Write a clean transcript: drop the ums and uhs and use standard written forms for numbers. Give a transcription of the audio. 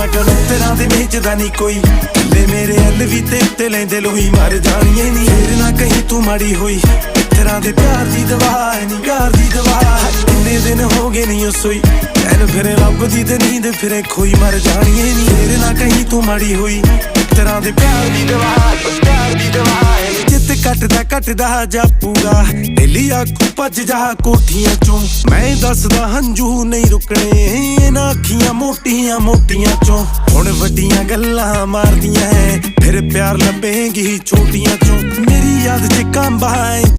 मैं कदों तेरा दे भेजदा नहीं कोई ले मेरे हल भी ते लेंदे लोही मर जानिए नी फिर ना कहीं तू माड़ी होई तेरा दे प्यार दी दवा है नी प्यार दी दवा कितने दिन हो गए नहीं सोई तैन फिर रब दी ते नींद फिर खोई मर जानिए नी फिर ना कहीं तू माड़ी होई तेरा दे प्यार दी दवा जित कटदा जापूगा दिली आखू भज जा कोठियां चों मैं दसदा हंजू नहीं रुकने ना अखियां मोटियां चों हुण वड्डियां गल्लां मारदियां है फिर प्यार लभेगी छोटियां चों मेरी याद च कांबा